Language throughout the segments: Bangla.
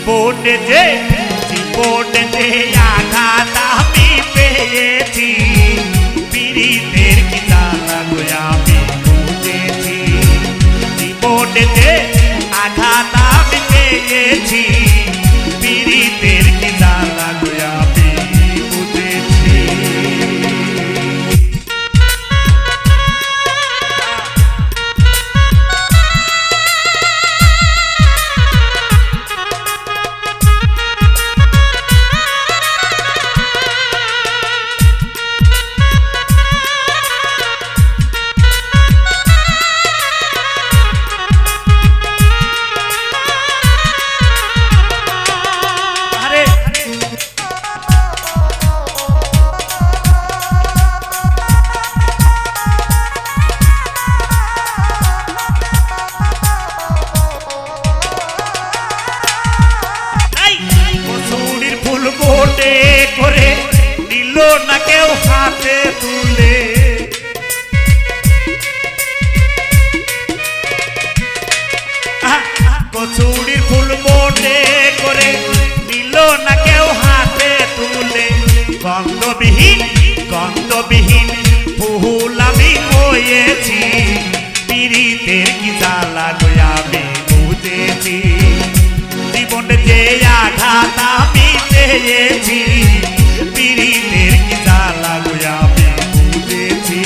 জীবনে যে আঘাত আমি পেয়েছি, পীড়িতের কি জ্বালা গো আমি বুঝেছি। জীবনে যে আঘাত আমি পেয়েছি, পীড়িতের কি জ্বালা গো আমি বুঝেছি। করে নিল না কেউ হাতে তুলে, কচুরির ফুল মনে করে নিল না কেউ হাতে তুলে। গন্ধবিহীন ফুল আমি হয়েছি, পীড়িতের কি জ্বালা গো আমি বুঝেছি। জীবনে যে আঘাত আমি পেয়েছি, পীড়িতের কি জ্বালা গো আমি বুঝেছি।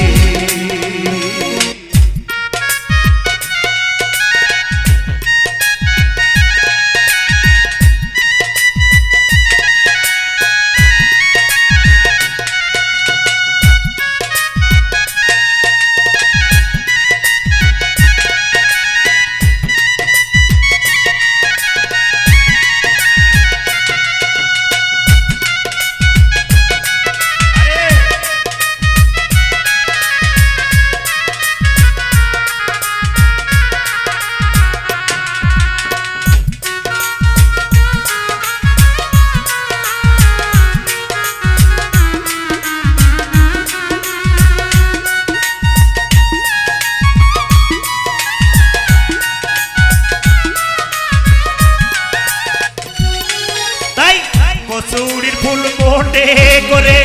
কচুরির ফুল মনে করে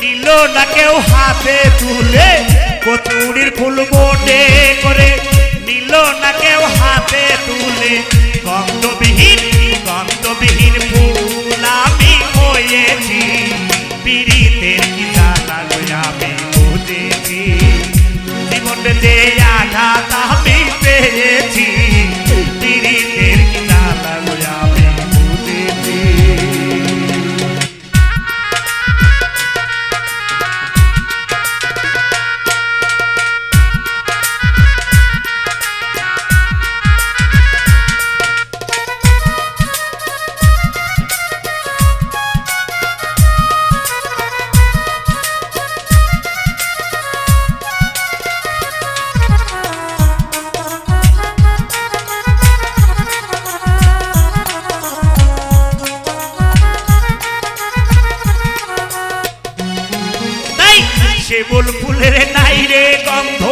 নিল না কেউ হাতে তুলে, কচুরির ফুল মনে করে নিল না কেউ হাতে তুলে। গন্ধবিহীন ফুল আমি হয়েছি, পীড়িতের কি জ্বালা গো আমি বুঝেছি। জীবনে যে আঘাত আমি পেয়েছি, পীড়িতের কি জ্বালা গো আমি বুঝেছি। শিমুল ফুলের নাই রে গন্ধ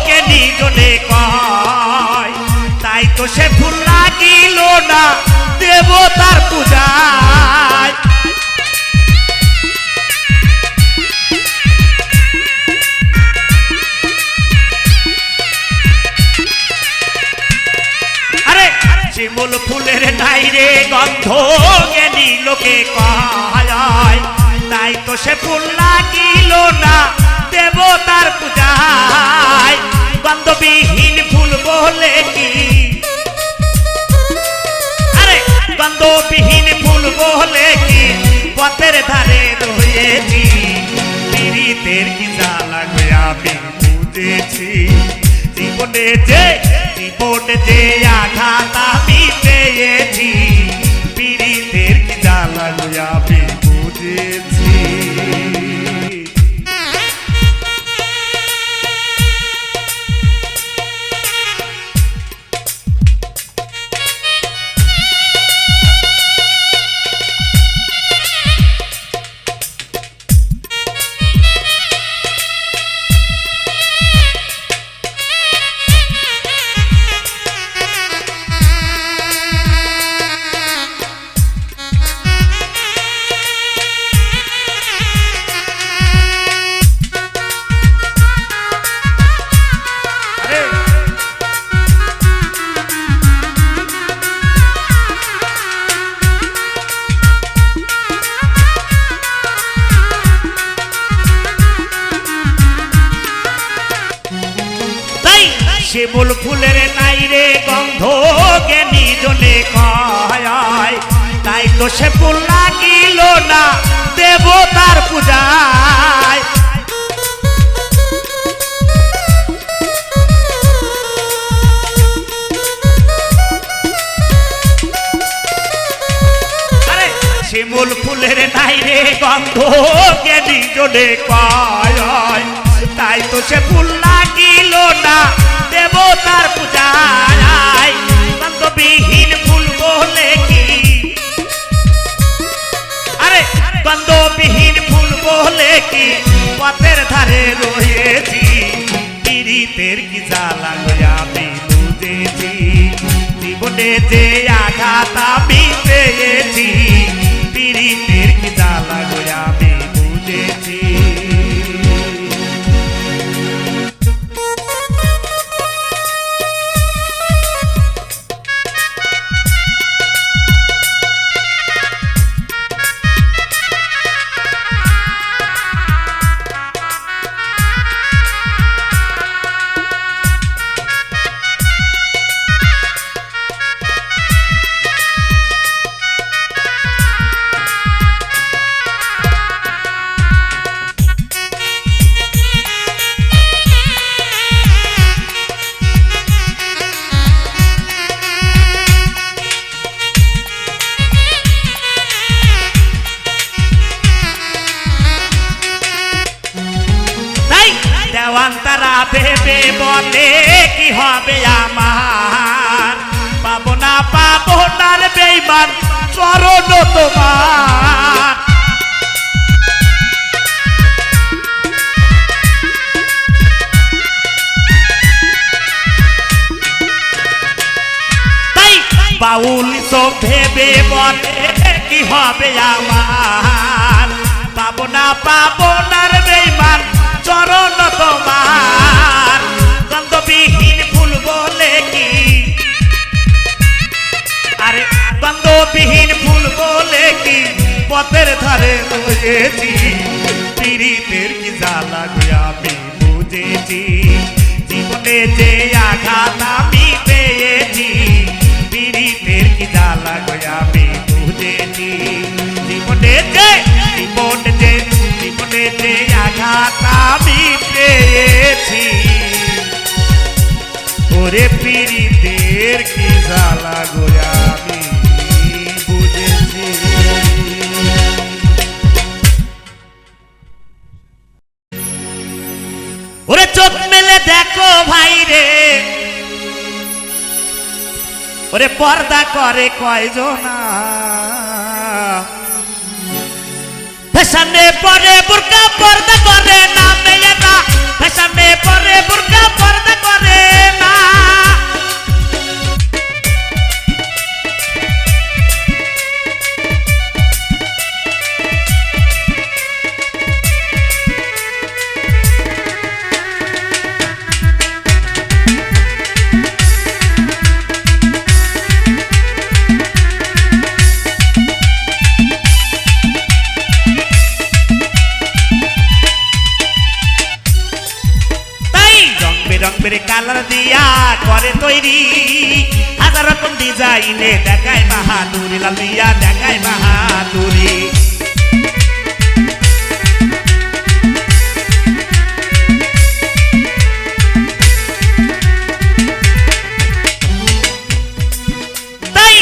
জ্ঞানী জনে কয়, তাই তো সে ফুল লাগিল না দেবতার পূজায়। আরে শিমুল ফুলের নাই রে গন্ধ জ্ঞানী লোকে কয়, তাই তো সে ফুল লাগিল না দেবতার পূজায়। গন্ধবিহীন ফুল বলে কি, আরে গন্ধবিহীন ফুল বলে কি পথের ধারে রয়েছি, পীড়িতের কি জ্বালা গো আমি বুঝেছি। জীবনে যে আঘাত আমি পেয়েছি, পীড়িতের কি জ্বালা গো আমি বুঝেছি। তাই তো সে ফুল লাগিল না দেবতার পূজায়। আরে শিমুল ফুলের নাই রে গন্ধ জ্ঞানী জনে কয়, তাই তো সে ফুল লাগিল না দেবতার পূজায়। গন্ধবিহীন ফুল বলে কি, আরে গন্ধবিহীন ফুল বলে কি পথের ধারে রয়েছি। পীড়িতের কি জ্বালা আমি বুঝেছি, জীবনে যে আঘাত আমি পেয়েছি। পীড়িতের কি জ্বালা আমি বুঝেছি। দেওয়ান্তারা ভেবে বলে কি হবে আমার, পাবো না পাবো নার বেঈমান চরণ তোমার। তাই বাউল সব ভেবে বলে কি হবে আমার, পাবো না পাবো নার বেঈমান চরণ তোমার। গন্ধবিহীন ফুল বলে কি, আরে গন্ধবিহীন ফুল বলে কি পথের ধারে রয়েছি। পীড়িতের কি জ্বালা আমি বুঝেছি, জীবনে যে আঘাত আমি পেয়েছি। পীড়িতের কি জ্বালা আমি বুঝেছি, জীবনে যে জীবনে যে আঘাত আমি পেয়েছি। ওরে পীড়িতের কি জ্বালা আমি বুঝেছি। ওরে চোখ মেলে দেখো ভাই রে, ওরে পর্দা করে কয়জনা। ফ্যাশনে পরে বুরকা পর্দা করে না মেয়েরা, ফ্যাশনে পরে বুরকা পর্দা করে না। কালার দিয়া করে তৈরি হাজার রকম ডিজাইনে দেখায় বাহাদুরি, লাল দিয়া দেখায় বাহাদুরি। তাই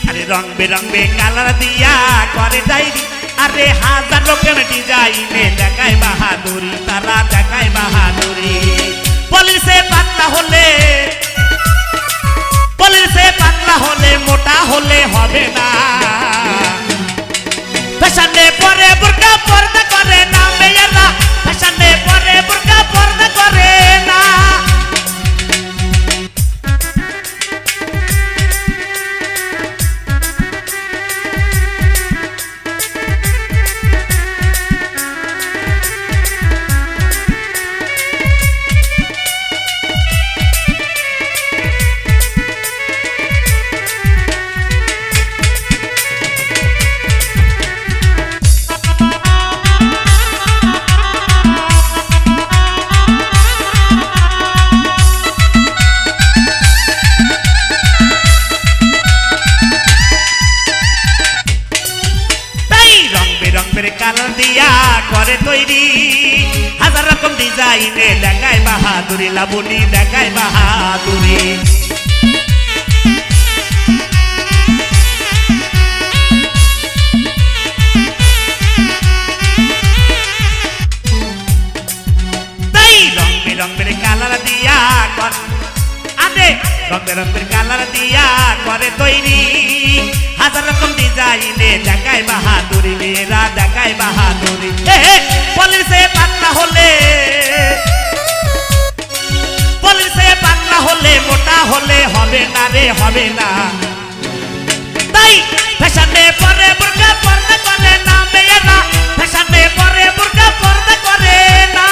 আরে রং বেরঙে কালার দিয়া করে তৈরি, আরে হাজার রকম ডিজাইনে দেখায় বাহাদুরি, তারা দেখায় বাহাদুরি। পলিশে পাতলা হলে, পলিশে পাতলা হলে মোটা হলে হবে না। ফ্যাশনে পরে বুরকা পর্দা করে না মেয়েরা, ফ্যাশনে পরে বুরকা পর্দা করে না। রকম ডিজাইনে দেখায় বাহাদুরি, লাবণী দেখায় বাহাদুরি। রঙের কালার দিয়া আরে রঙের কালার দিয়া করে তৈরি, হাজার রকম ডিজাইনে দেখায় বাহাদুরি, মেয়েরা দেখায় বাহাদুরি। পলির সে পাতলা হলে, পলির সে পাতলা হলে, মোটা হলে হবে না রে, হবে না। তাই ফ্যাশনে পরে বুরকা পর্দা করে না মেয়েরা, ফ্যাশনে পরে বুরকা পর্দা করে না।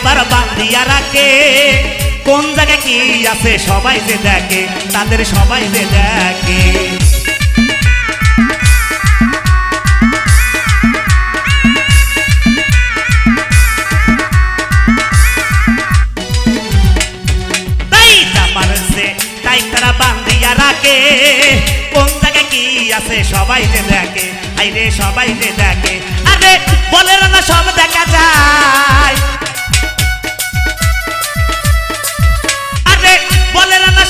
আবার বান্ধিয়া রাখে, কোন জায়গায় কি আছে সবাই যে দেখে, তাদের সবাই যে দেখে। তাই আমার সে তাই তারা বান্ধিয়া রাখে, কোন জায়গায় কি আছে সবাই যে দেখে, আইরে সবাই যে দেখে। আরে বলে না সব দেখা যায়,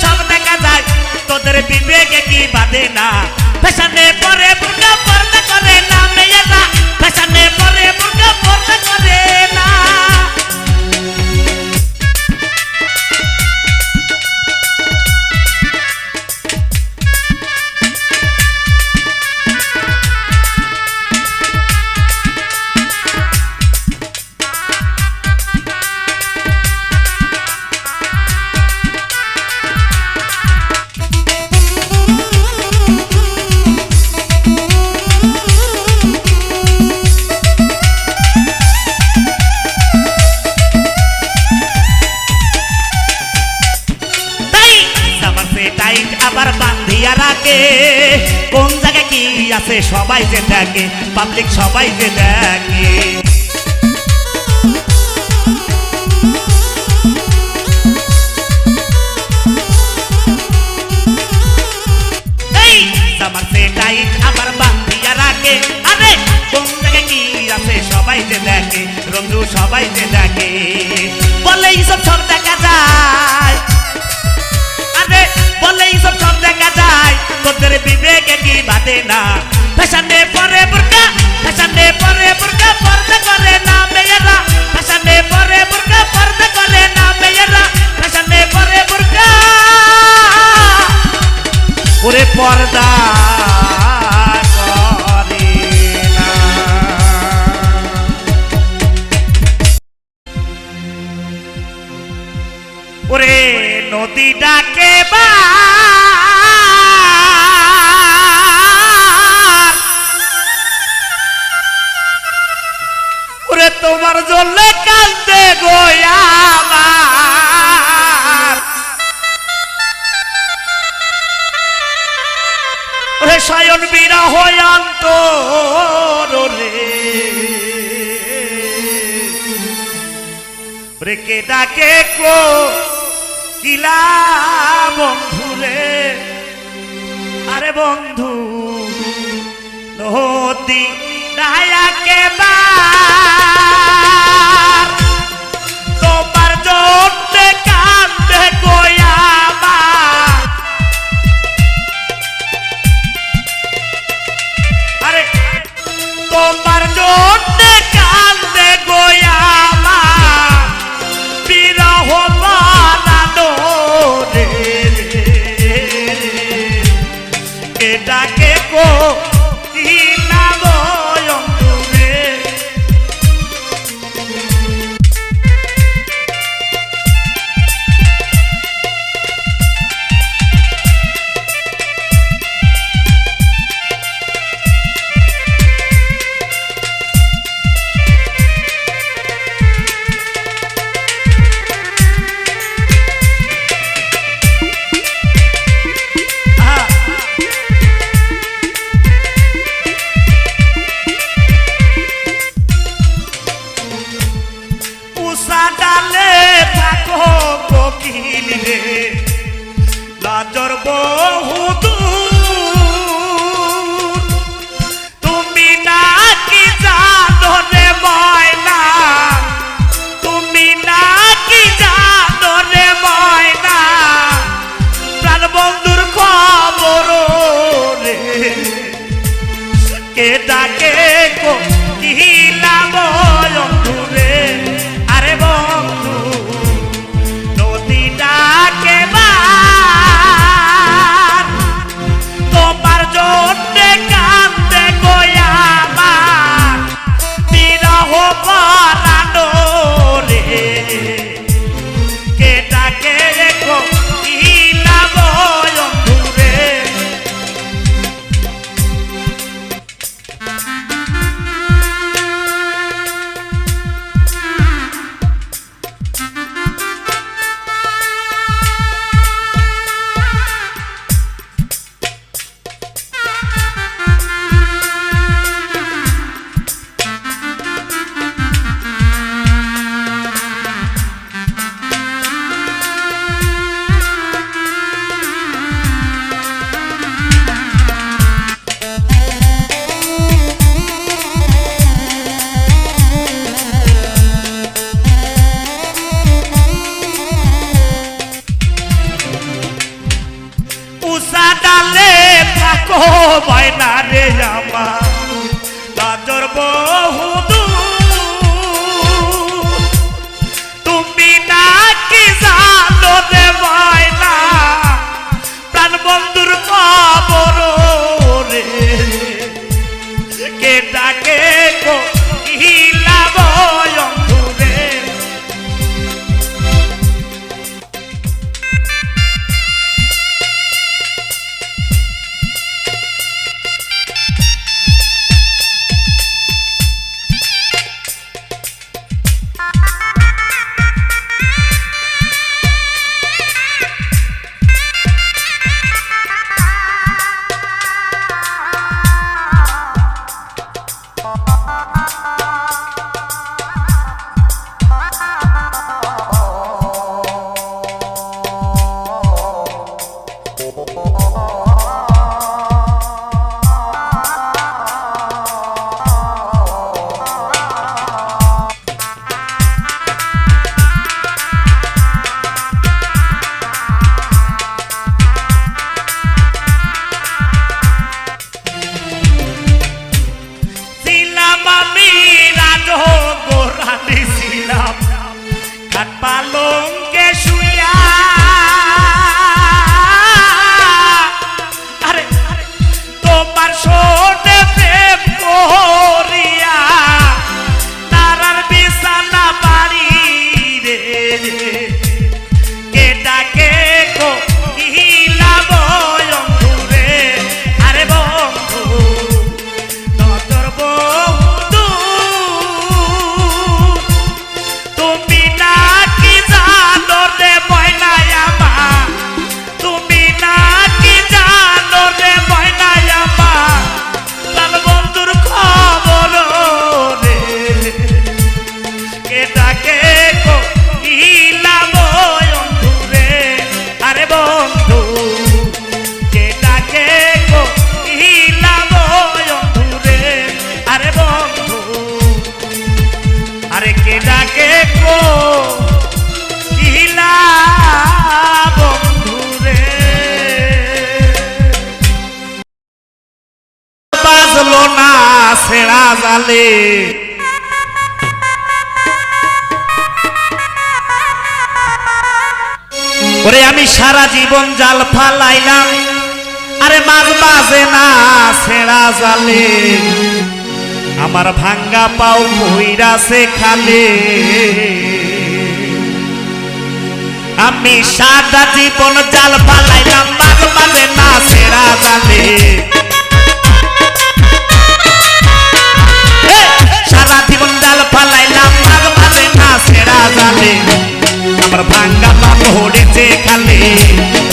সব দেখা যায়, তোদের বিবেকে কি বাদে না। ফ্যাশনে পরে বুরকা পর্দা করে না মেয়েরা, ফ্যাশনে পরে বুরকা পর্দা করে না। আবার বান্ধিয়া রাখে, কোন জায়গায় কি আছে সবাই যে দেখে, পাবলিক সবাই যে দেখে। আমার সে টাইট আবার বান্ধিয়া রাখে, আরে কোন জায়গায় কি আছে সবাই যে দেখে, রঞ্জু সবাই যে দেখে। বলে এইসব সব দেখা যায়, আরে বলে এইসব সব দেখা যায়, তোদের বিবেকে কি বাদে না। ফ্যাশনে পরে বুরকা, ফ্যাশনে পরে বুরকা পর্দা করে না মেয়েরা, ফ্যাশনে পরে বুরকা পর্দা করে না মেয়েরা, ফ্যাশনে পরে বুরকা ওরে পর্দা করে না। ওরে নদী ডাকে বা ওরে তোমার জন্য কাঁদতে গোয়া ওরে শয়ন বিরহ অন্তর রে কে ডাকে কো কিলা বন্ধু রে। আরে বন্ধু নদী ডাকে বা তোমার জন্য কান্দে গোয়া আরে তোমার জন্য কান্দে গোয়া বিরহ বানানো রে এটাকে কো কি নাম রে কোকিল রে লাজর বহুদূর তুমি নাকি জানো রে ময়না তুমি নাকি জানো রে ময়না প্রাণ বন্ধুর খবর রে কে ডাকে কোকিলা বন্ধু রে আরে বন্ধু নদী ডাকে তোমার জন্যে কান্দে গোয়াবার বিরহ পরানো রে কে ডাকে কোকিলা বন্ধু রে ডালে থাকো ময়না রে আমার লাজর বহুদূর তুমি নাকি জানো রে ময়না প্রাণ বন্ধুর খবর রে কে ডাকে কোকিলা বন্ধু রে পালঙ্কে শুইয়া আরে তোমার শোনে প্রেম করিয়া তারার বিছানা বাড়ি রে কে ডাকে কোকিলা বন্ধু রে আরে বন্ধু নজর বন্ধু তুমি নাকি জানো রে ময়না আমার তুমি নাকি জানো রে ময়না আমার প্রাণ বন্ধুর খবর রে কে ডাকে কোকিলা বন্ধু রে আরে বন্ধু কে ডাকে কোকিলা বন্ধু রে আরে বন্ধু আরে কে ডাকে কোকিলা বন্ধু রে বাজলো না ছেড়া জালে ওরে আমি সারা জীবন জাল ফালাইলাম আরে মাছ বাজে না ছেড়া জালে আমার ভাঙ্গা পাও কইরাছে খালে আমি সারা জীবন জাল ফালাইলাম মাছ বাজে না ছেড়া জালে সারা জীবন জাল ফালাইলাম মাছ বাজে না ছেড়া জালে আমার ভাঙ্গা পা পড়েছে খালে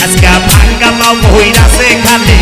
আজকে ভাঙ্গা পা কইরাছে খালে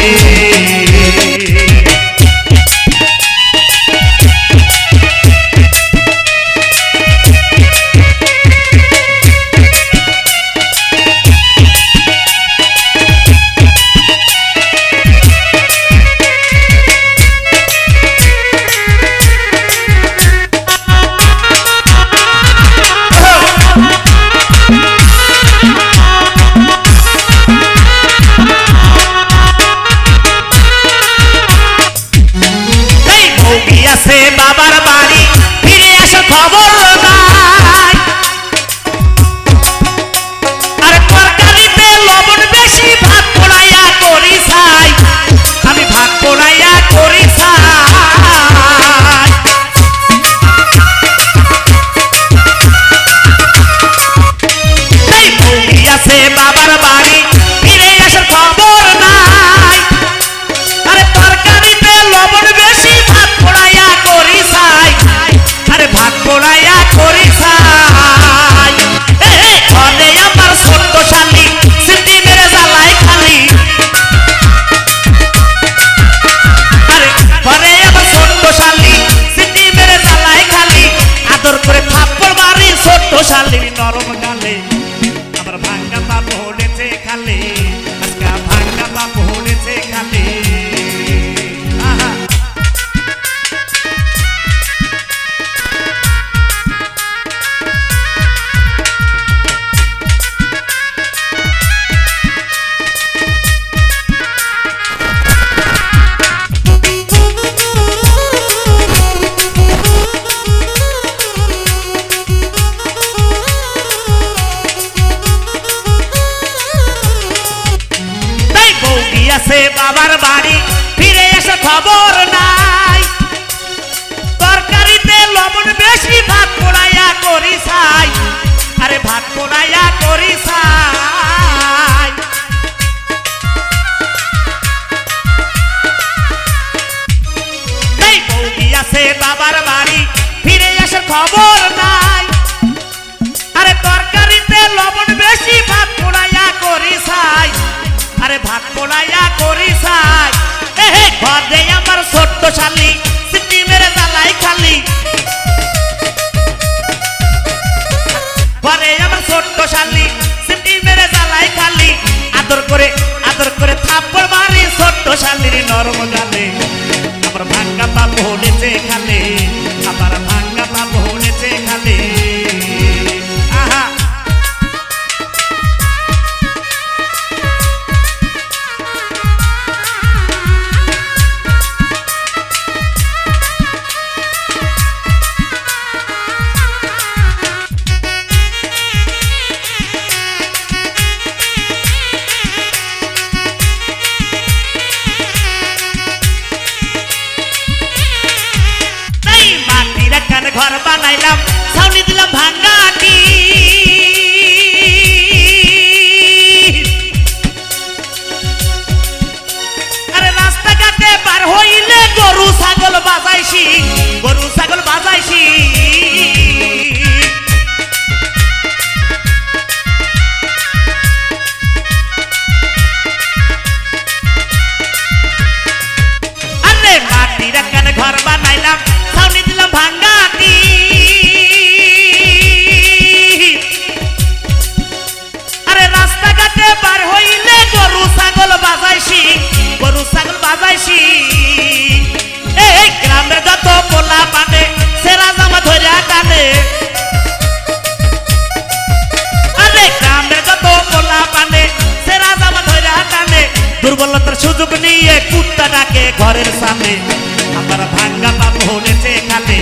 গেছে বাবার বাড়ি, ফিরে এসে খবর নাই। তরকারিতে লবণ বেশি, ভাত পোড়াইয়া করি ছাই, আরে ভাত পোড়াইয়া করি ছাই। এই বউ গিয়াছে বাবার বাড়ি, ফিরে এসে খবর নাই। আরে তরকারিতে লবণ বেশি, ভাত পোড়াইয়া করি ছাই, আরে ভাত পোড়াইয়া করি ছাই। ঘরে আমার ছোট্ট শালি, সিটি মেরে জ্বালাই খালি। ঘরে আমার ছোট্ট শালি, সিটি মেরে জ্বালাই খালি। আদর করে থাপ্পড় মারি ছোট্ট শালির নরম গালে। আমার ভাঙ্গা পা ভোলেছে খালে, আমার ভাঙ্গা পা ভোলেছে খালে। আহা ঘর বানাইলাম, ছাউনি দিলাম ভাঙ্গাটি। আরে রাস্তাঘাটে পার হইলে গরু ছাগল বাজাইছি, গরু ছাগল বাজাইছি। আরে মাটির একখানে ঘর বানাইলাম, ছাউনি দিলাম ভাঙ্গাটি। আরে রাস্তাঘাটে পার হইলে গরু ছাগল বাজাইছি, গরু ছাগল বাজাইছি। এই গ্রামের যত পোলা পানে, সেরা জামা ধরিয়া টানে। আরে গ্রামের যত পোলা পানে, সেরা জামা ধরিয়া টানে। দুর্বলতার সুযোগ নিয়ে কুত্তা ডাকে ঘরের সামনে। আমার ভাঙ্গা পা ভোলেছে খালে,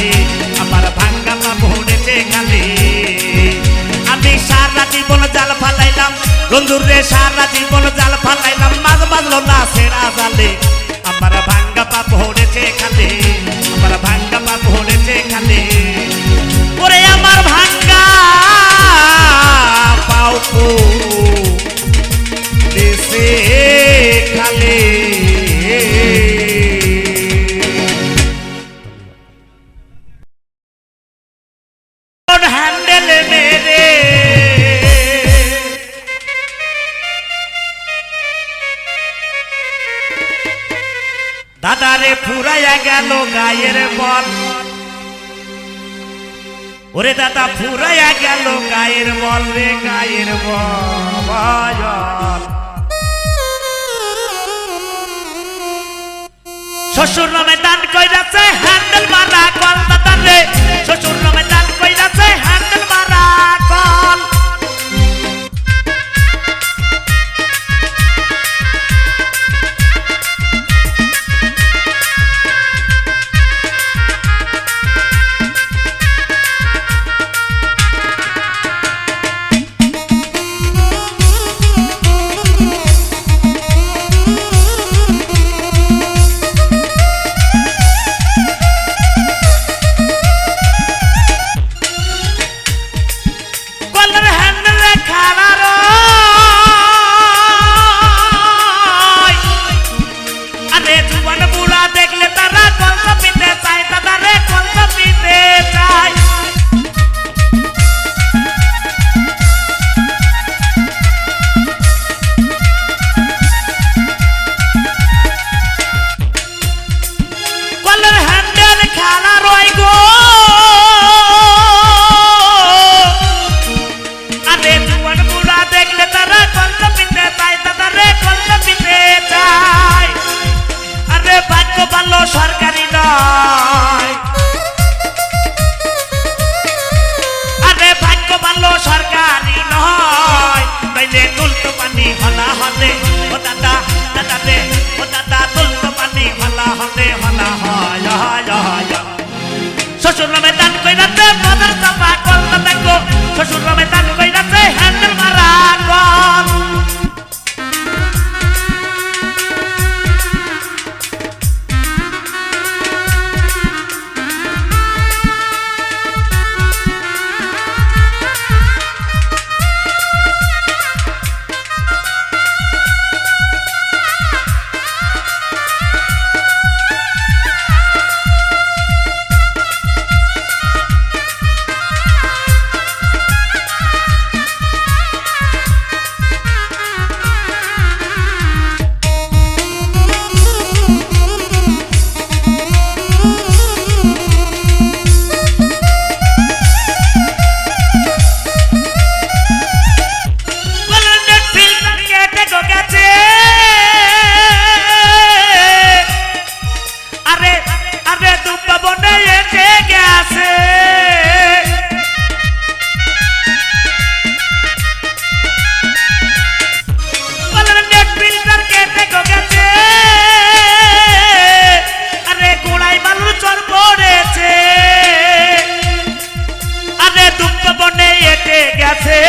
আমার ভাঙ্গা পা ভোলেছে খালে। আমি সারা জীবন জাল ফালাইলাম, বন্ধুর রে সারা জীবন জাল ফালাইলাম, মাছ বাজলো না সেরা জালে। আমার ভাঙ্গা পা ভোলেছে খালে, আমার ভাঙ্গা পা ভোলেছে খালে। ওরে আমার ভাঙ্গা পাও ভোলেছে খালে। হ্যান্ডেল মেরে দাদারে ফুরাইয়া গেল গায়ের বল। ওরে দাদা ফুরাইয়া গেল গায়ের বল রে, গায়ের বল। শ্বশুর নামে দান কইরাছে হ্যান্ডেল মারা কল, দাদা রে শ্বশুর নামে দান কইরাছে হ্যান্ডেল মারা কল। শ্বশুর নামে দান কইরাছে মদের চাপা কল না দেখো, শ্বশুর নামে দান কইরাছে হ্যান্ডেল মারা কল। গেছে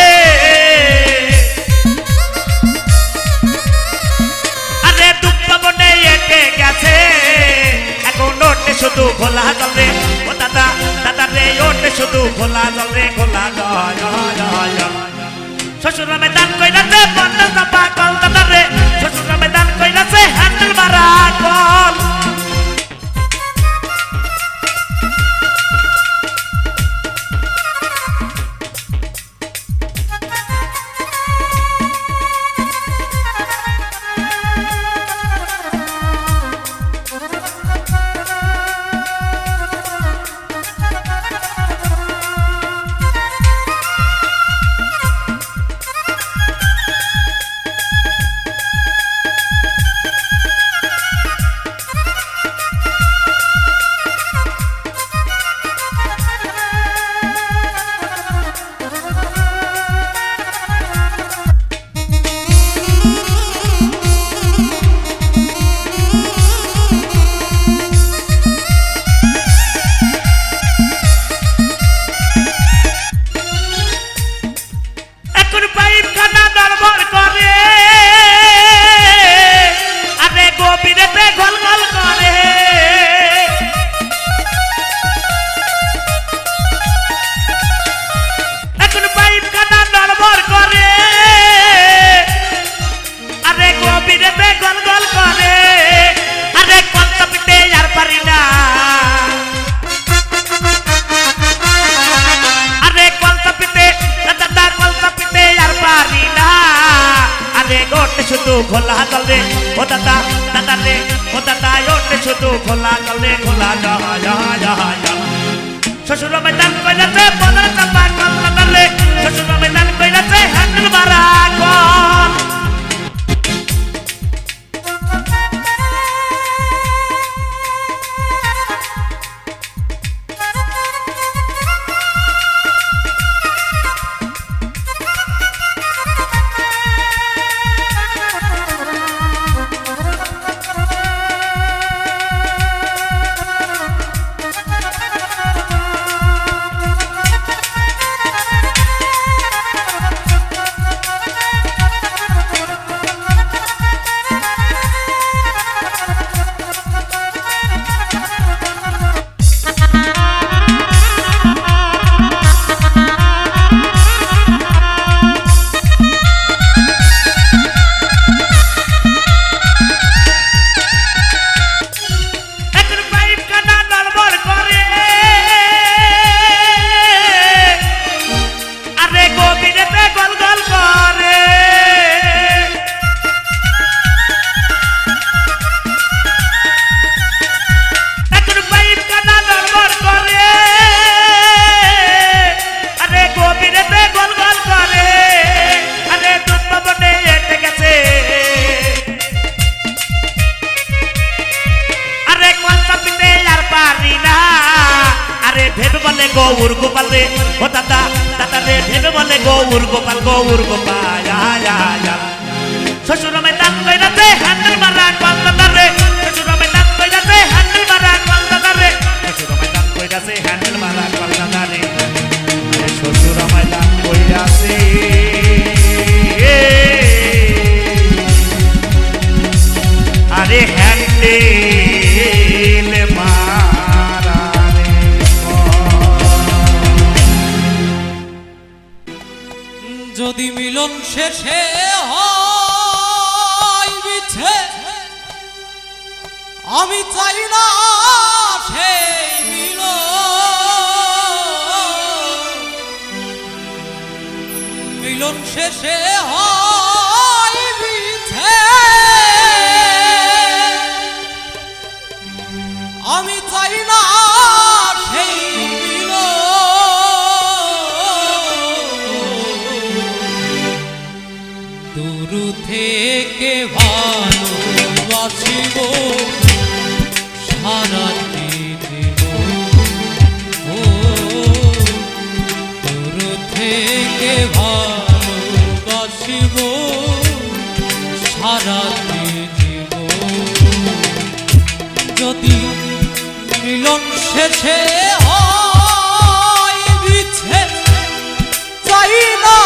আরে দুঃখ মনে এঁকে গেছে এখন ওঠে শুধু খোলা জল রে ও দাদা দাদা রে ওঠে শুধু খোলা জল রে খোলা জল শ্বশুর নামে দান কইরাছে বন্ধ চাপা কল দাদা রে শ্বশুর নামে দান কইরাছে হ্যান্ডেল মারা কল শুধু খোলা জল রে ও দাদা দাদা রে ও দাদা ওঠে শুধু খোলা জল রে খোলা জল শ্বশুর ময়দান কইরাছে বদল চাপা কল দাদা রে শ্বশুর ময়দান কইরাছে হ্যান্ডেল মারা কল গৌর গোপাল রে ও দাদা দাদা রে ভেবে বলে গৌর গোপাল শ্বশুর ময়দান কইরাছে হ্যান্ডেল মারা কল দাদা রে শ্বশুর ময়দান কইরাছে হ্যান্ডেল মারা কল দাদা রে শ্বশুর ময়দান কইরাছে হ্যান্ডেল মারা কল দাদা রে শ্বশুর ময়দান কইরাছে আরে হ্যান্ডেল মারা যদি মিলন শেষে হয় বিচ্ছে আমি চাই না সেই মিলন শেষে হয় বিচ্ছে আমি চাই না সেই থেকে ভালোবাসিব সারা জীব ও তোর থেকে ভালোবাসিব সারা জীব যদি মিলন শেষে হয় বিচ্ছে চাই না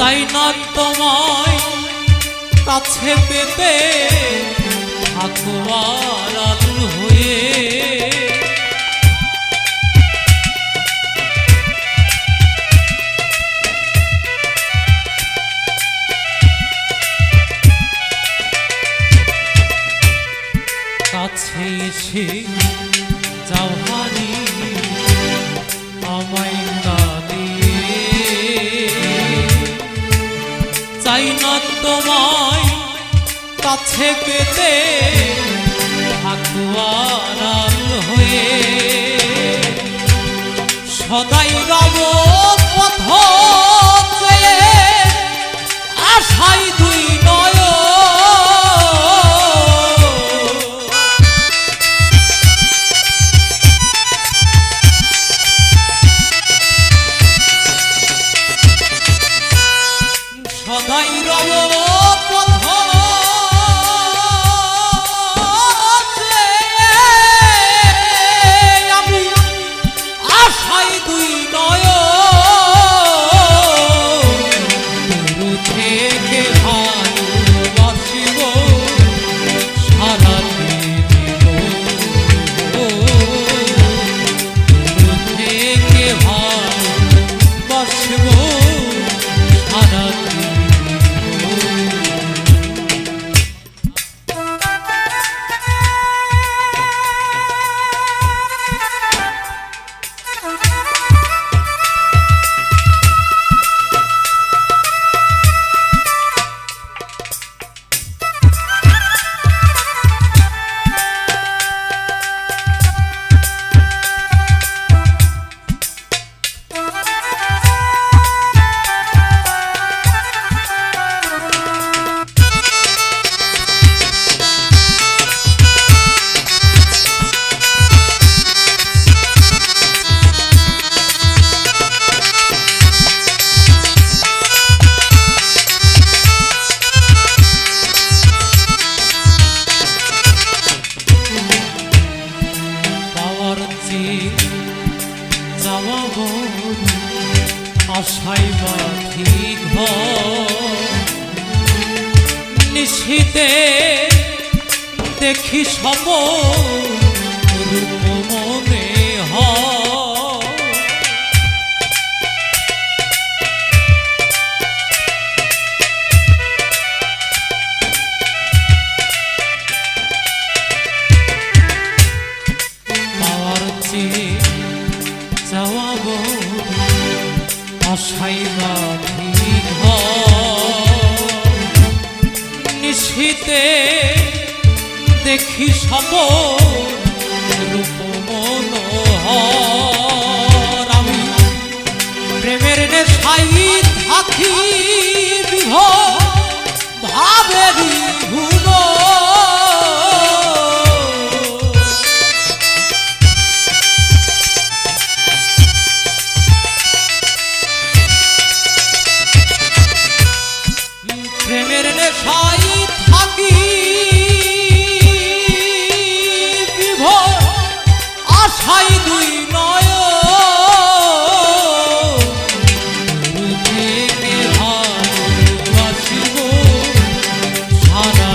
চাই না তোমায় কাছে পেতে থাকো আড়াল হয়ে কাছে এসে যাও হারি আমায় চাই না তোমায় কাছে পেতে থাকো আড়াল হয়ে সদাই রব পথ চেয়ে আশাই দুই নয় সদাই রব পথ আমি আশাই দুই নয় দূর থেকে ভালোবাসিব সারাতে দিব দূর থেকে ভালোবাসিব সারাতে আশাই বাঁধি ঘর নিশীতে দেখি সব রূপ মনে হয় পাওয়ার চেয়ে যাওয়া আশাই বাঁধি ঘর নিশীতে দেখি সব রূপ মনোহর আমি প্রেমের নেশাই থাকি বিভোর ভাবেরই ভুল প্রেমের নেশাই থাকি বিভোর আশাই দুই নয় থেকে ভালোবাসিব সারা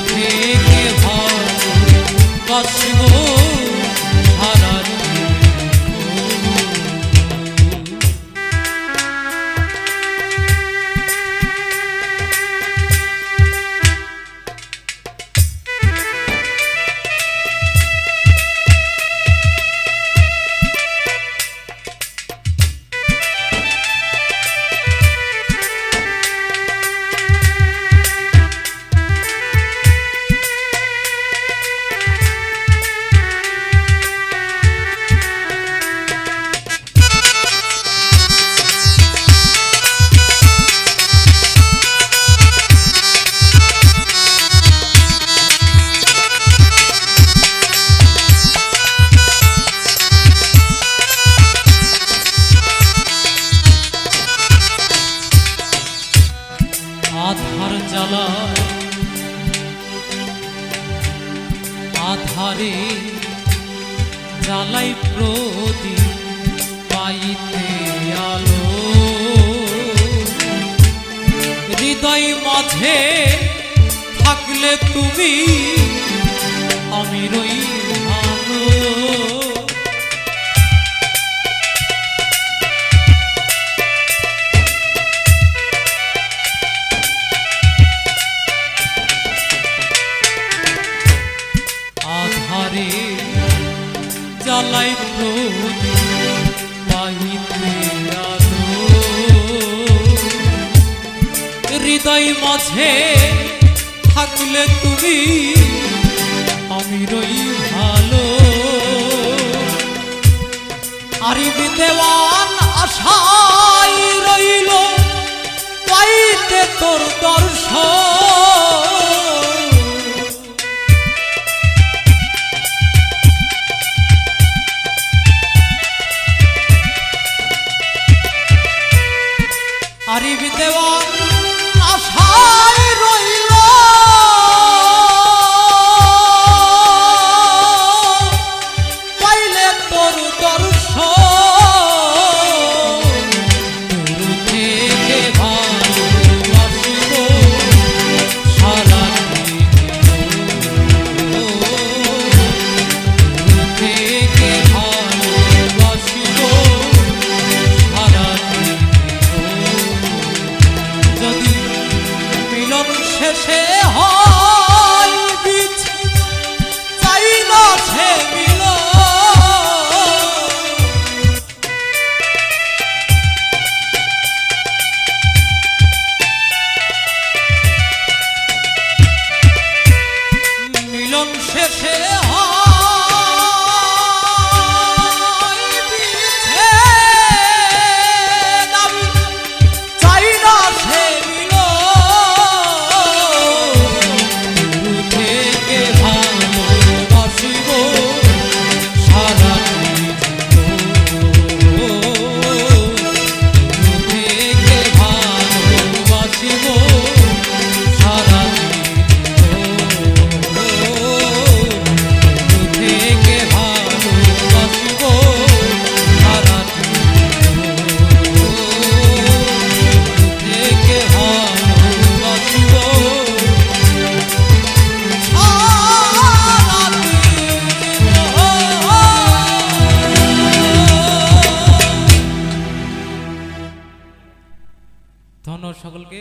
থেকে ভালোবাসিব সারা জ্বালায় আধারে জ্বালাই প্রদীপ রাইতে আলো হৃদয় মাঝে থাকলে তুমি আমি রই ভালো আধারে জ্বালাই প্রদীপ বাহিতে আলো হৃদয় মাঝে থাকলে তুমি আমি রই ভালো আরিবি দেওয়ান আশায় রইল পাইতে তোর দর্শন আরিবি দেওয়ান আশায় রইল পাইলে তোর দর্শন তোর থেকে ভালোবাসিব সারা তোর থেকে ভালোবাসিব সারা যদি মিলন শেষে হয় বিচ্ছেদ চাই না সে মিলন মিলন শেষে হয় বিচ্ছেদ আমি চাই না সে থেকে ভালোবাসিব সারা থেকে ভালোবাসিব সারা থেকে ভালোবাসিব সারা থেকে ভালোবাসিব ধন্যবাদ সকলকে।